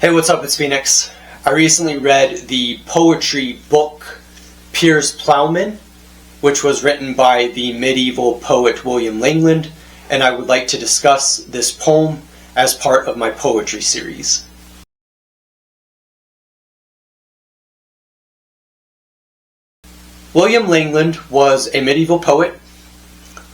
Hey, what's up? It's Phoenix. I recently read the poetry book Piers Plowman, which was written by the medieval poet William Langland, and I would like to discuss this poem as part of my poetry series. William Langland was a medieval poet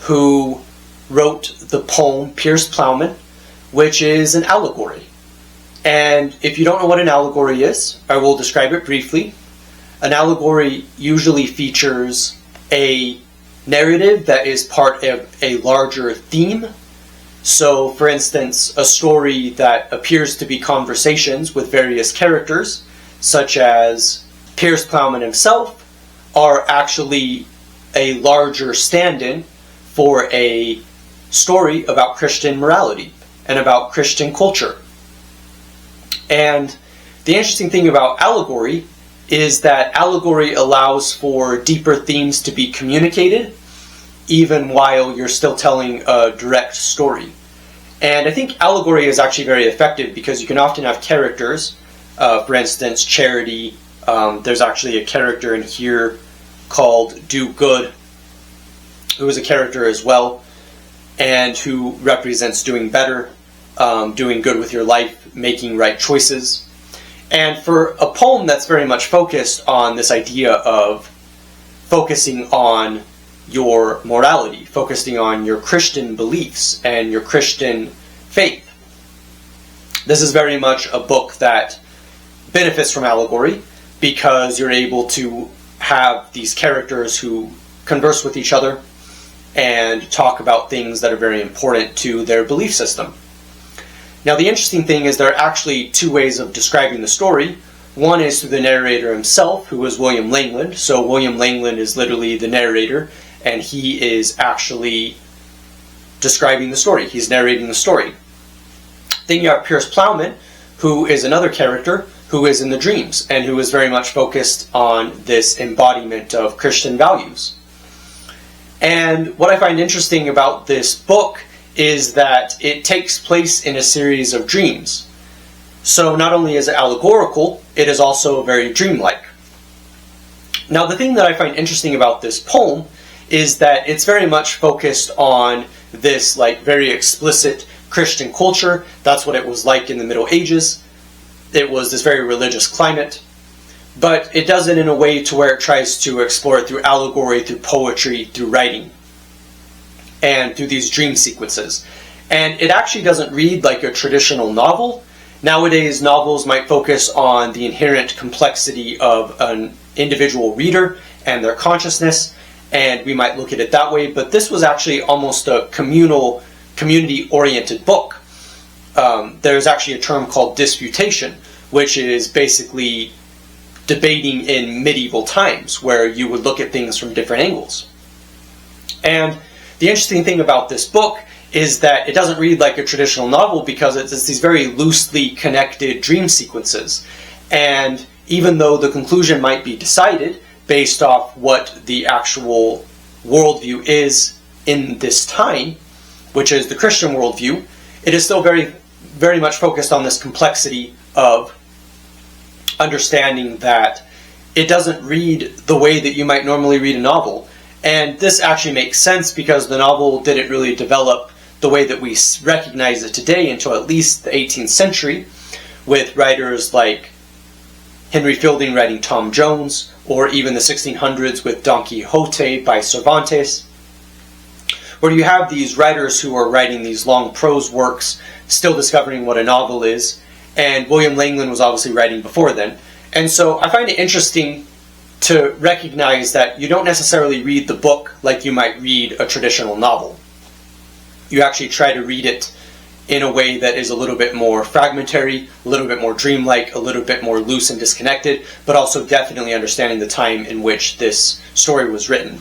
who wrote the poem Piers Plowman, which is an allegory. And if you don't know what an allegory is, I will describe it briefly. An allegory usually features a narrative that is part of a larger theme. So, for instance, a story that appears to be conversations with various characters, such as Piers Plowman himself, are actually a larger stand-in for a story about Christian morality and about Christian culture. And the interesting thing about allegory is that allegory allows for deeper themes to be communicated, even while you're still telling a direct story. And I think allegory is actually very effective because you can often have characters, for instance, Charity. There's actually a character in here called Do Good, who is a character as well, and who represents doing better, doing good with your life, making right choices. And for a poem that's very much focused on this idea of focusing on your morality, focusing on your Christian beliefs and your Christian faith, this is very much a book that benefits from allegory because you're able to have these characters who converse with each other and talk about things that are very important to their belief system. Now, the interesting thing is there are actually two ways of describing the story. One is through the narrator himself, who is William Langland. So William Langland is literally the narrator, and he is actually describing the story. He's narrating the story. Then you have Piers Plowman, who is another character who is in the dreams, and who is very much focused on this embodiment of Christian values. And what I find interesting about this book is that it takes place in a series of dreams. So not only is it allegorical, it is also very dreamlike. Now, the thing that I find interesting about this poem is that it's very much focused on this very explicit Christian culture. That's what it was like in the Middle Ages. It was this very religious climate. But it does it in a way to where it tries to explore it through allegory, through poetry, through writing, and through these dream sequences. And it actually doesn't read like a traditional novel. Nowadays, novels might focus on the inherent complexity of an individual reader and their consciousness, and we might look at it that way, but this was actually almost a community-oriented book. There's actually a term called disputation, which is basically debating in medieval times, where you would look at things from different angles. And the interesting thing about this book is that it doesn't read like a traditional novel because it's these very loosely connected dream sequences. And even though the conclusion might be decided based off what the actual worldview is in this time, which is the Christian worldview, it is still very, very much focused on this complexity of understanding that it doesn't read the way that you might normally read a novel. And this actually makes sense because the novel didn't really develop the way that we recognize it today until at least the 18th century, with writers like Henry Fielding writing Tom Jones, or even the 1600s with Don Quixote by Cervantes, where you have these writers who are writing these long prose works, still discovering what a novel is, and William Langland was obviously writing before then. And so I find it interesting to recognize that you don't necessarily read the book like you might read a traditional novel. You actually try to read it in a way that is a little bit more fragmentary, a little bit more dreamlike, a little bit more loose and disconnected, but also definitely understanding the time in which this story was written.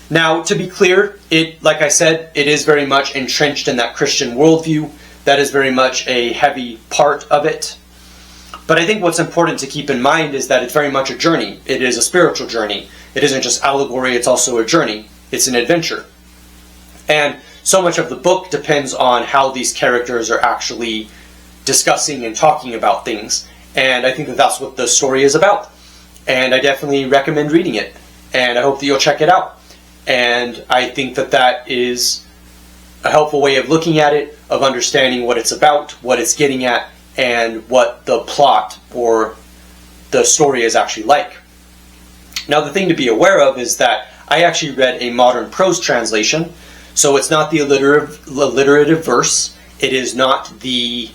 Now, to be clear, like I said, it is very much entrenched in that Christian worldview. That is very much a heavy part of it. But I think what's important to keep in mind is that it's very much a journey. It is a spiritual journey. It isn't just allegory, it's also a journey. It's an adventure. And so much of the book depends on how these characters are actually discussing and talking about things. And I think that that's what the story is about. And I definitely recommend reading it. And I hope that you'll check it out. And I think that that is a helpful way of looking at it, of understanding what it's about, what it's getting at, and what the plot or the story is actually like. Now, the thing to be aware of is that I actually read a modern prose translation, so it's not the alliterative verse, it is not the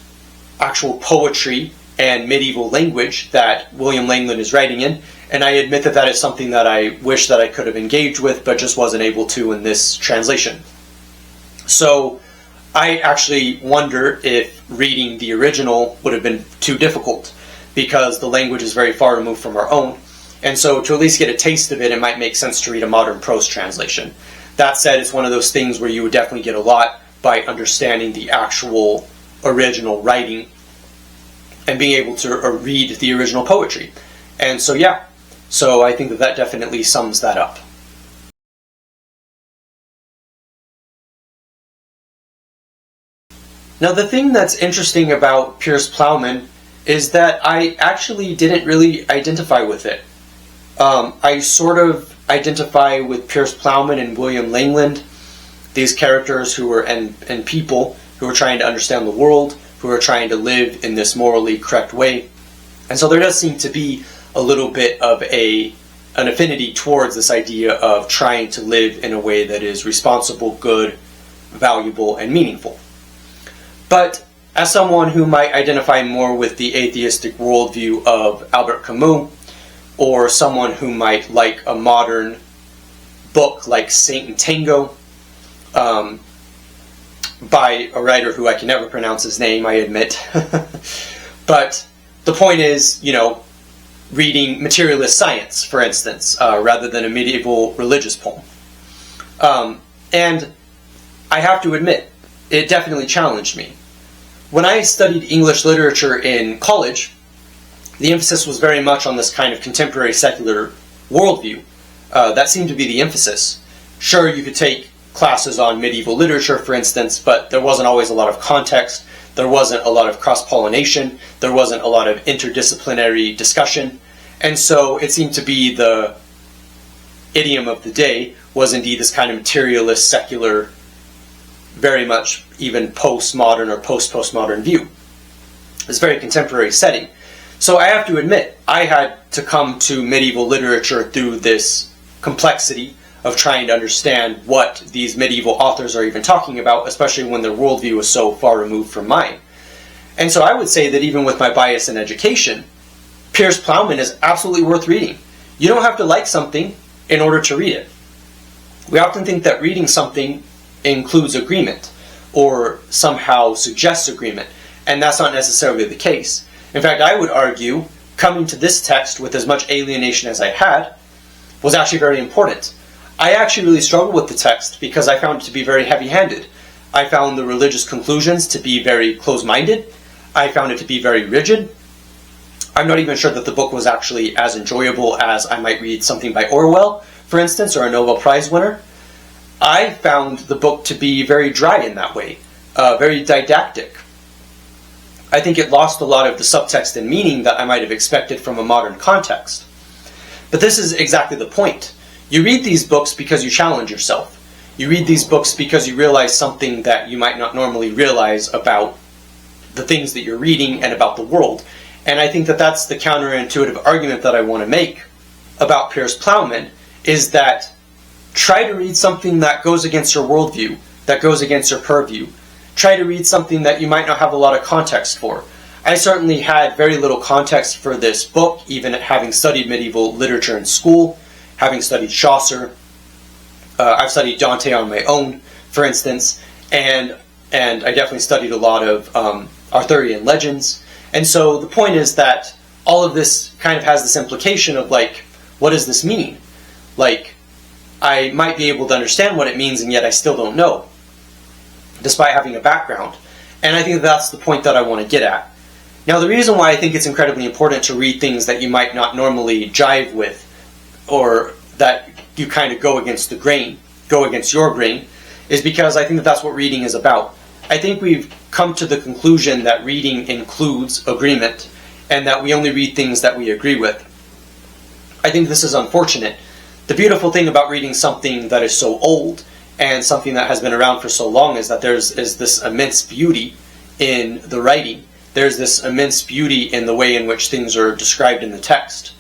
actual poetry and medieval language that William Langland is writing in, and I admit that that is something that I wish that I could have engaged with, but just wasn't able to in this translation. So I actually wonder if reading the original would have been too difficult, because the language is very far removed from our own. And so to at least get a taste of it, it might make sense to read a modern prose translation. That said, it's one of those things where you would definitely get a lot by understanding the actual original writing and being able to read the original poetry. And so yeah, so I think that that definitely sums that up. Now, the thing that's interesting about Piers Plowman is that I actually didn't really identify with it. I sort of identify with Piers Plowman and William Langland, these characters who were and people who are trying to understand the world, who are trying to live in this morally correct way. And so there does seem to be a little bit of an affinity towards this idea of trying to live in a way that is responsible, good, valuable, and meaningful. But as someone who might identify more with the atheistic worldview of Albert Camus, or someone who might like a modern book like Saint and Tango, by a writer who I can never pronounce his name, I admit. But the point is, you know, reading materialist science, for instance, rather than a medieval religious poem. And I have to admit, it definitely challenged me. When I studied English literature in college, the emphasis was very much on this kind of contemporary secular worldview. That seemed to be the emphasis. Sure, you could take classes on medieval literature, for instance, but there wasn't always a lot of context, there wasn't a lot of cross-pollination, there wasn't a lot of interdisciplinary discussion, and so it seemed to be the idiom of the day was indeed this kind of materialist, secular, very much even postmodern or post-postmodern view. It's a very contemporary setting. So I have to admit, I had to come to medieval literature through this complexity of trying to understand what these medieval authors are even talking about, especially when their worldview is so far removed from mine. And so I would say that even with my bias in education, Piers Plowman is absolutely worth reading. You don't have to like something in order to read it. We often think that reading something includes agreement, or somehow suggests agreement, and that's not necessarily the case. In fact, I would argue coming to this text with as much alienation as I had was actually very important. I actually really struggled with the text because I found it to be very heavy-handed. I found the religious conclusions to be very close-minded. I found it to be very rigid. I'm not even sure that the book was actually as enjoyable as I might read something by Orwell, for instance, or a Nobel Prize winner. I found the book to be very dry in that way, very didactic. I think it lost a lot of the subtext and meaning that I might have expected from a modern context. But this is exactly the point. You read these books because you challenge yourself. You read these books because you realize something that you might not normally realize about the things that you're reading and about the world. And I think that that's the counterintuitive argument that I want to make about Piers Plowman, is that try to read something that goes against your worldview, that goes against your purview. Try to read something that you might not have a lot of context for. I certainly had very little context for this book, even having studied medieval literature in school, having studied Chaucer. I've studied Dante on my own, for instance, and I definitely studied a lot of Arthurian legends. And so the point is that all of this kind of has this implication of, like, what does this mean? Like, I might be able to understand what it means, and yet I still don't know, despite having a background. And I think that's the point that I want to get at. Now, the reason why I think it's incredibly important to read things that you might not normally jive with, or that you kind of go against the grain, go against your grain, is because I think that that's what reading is about. I think we've come to the conclusion that reading includes agreement, and that we only read things that we agree with. I think this is unfortunate. The beautiful thing about reading something that is so old and something that has been around for so long is that there's this immense beauty in the writing. There's this immense beauty in the way in which things are described in the text.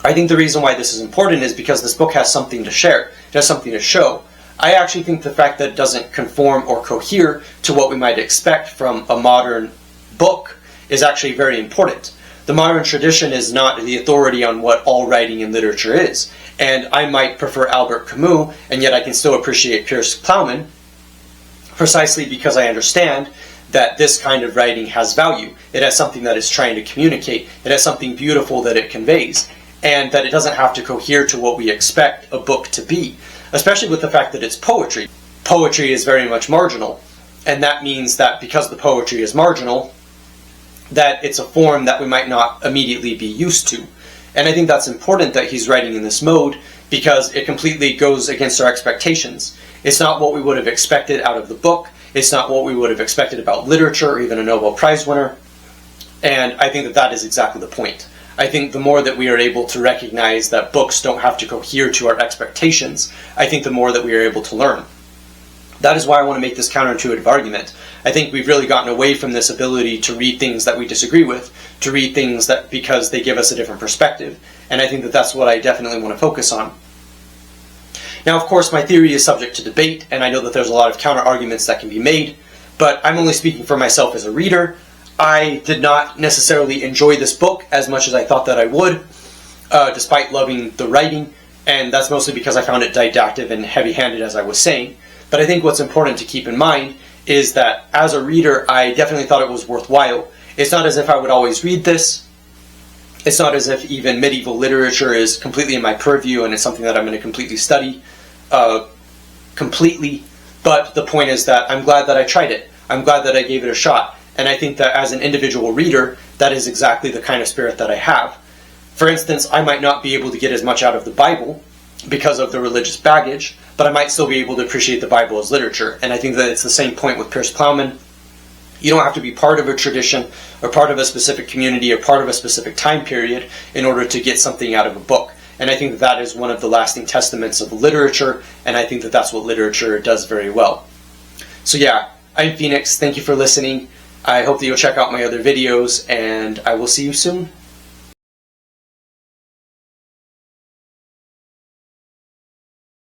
I think the reason why this is important is because this book has something to share. It has something to show. I actually think the fact that it doesn't conform or cohere to what we might expect from a modern book is actually very important. The modern tradition is not the authority on what all writing and literature is. And I might prefer Albert Camus, and yet I can still appreciate Piers Plowman, precisely because I understand that this kind of writing has value. It has something that it's trying to communicate. It has something beautiful that it conveys, and that it doesn't have to cohere to what we expect a book to be, especially with the fact that it's poetry. Poetry is very much marginal, and that means that because the poetry is marginal, that it's a form that we might not immediately be used to. And I think that's important that he's writing in this mode, because it completely goes against our expectations. It's not what we would have expected out of the book. It's not what we would have expected about literature or even a Nobel Prize winner. And I think that that is exactly the point. I think the more that we are able to recognize that books don't have to cohere to our expectations, I think the more that we are able to learn. That is why I want to make this counterintuitive argument. I think we've really gotten away from this ability to read things that we disagree with, to read things that because they give us a different perspective. And I think that that's what I definitely want to focus on. Now, of course, my theory is subject to debate, and I know that there's a lot of counter-arguments that can be made, but I'm only speaking for myself as a reader. I did not necessarily enjoy this book as much as I thought that I would, despite loving the writing, and that's mostly because I found it didactic and heavy-handed, as I was saying. But I think what's important to keep in mind is that as a reader, I definitely thought it was worthwhile. It's not as if I would always read this. It's not as if even medieval literature is completely in my purview and it's something that I'm going to completely study completely. But the point is that I'm glad that I tried it. I'm glad that I gave it a shot. And I think that as an individual reader, that is exactly the kind of spirit that I have. For instance, I might not be able to get as much out of the Bible because of the religious baggage, but I might still be able to appreciate the Bible as literature. And I think that it's the same point with Piers Plowman. You don't have to be part of a tradition or part of a specific community or part of a specific time period in order to get something out of a book. And I think that that is one of the lasting testaments of literature, and I think that that's what literature does very well. So yeah, I'm Phoenix. Thank you for listening. I hope that you'll check out my other videos, and I will see you soon.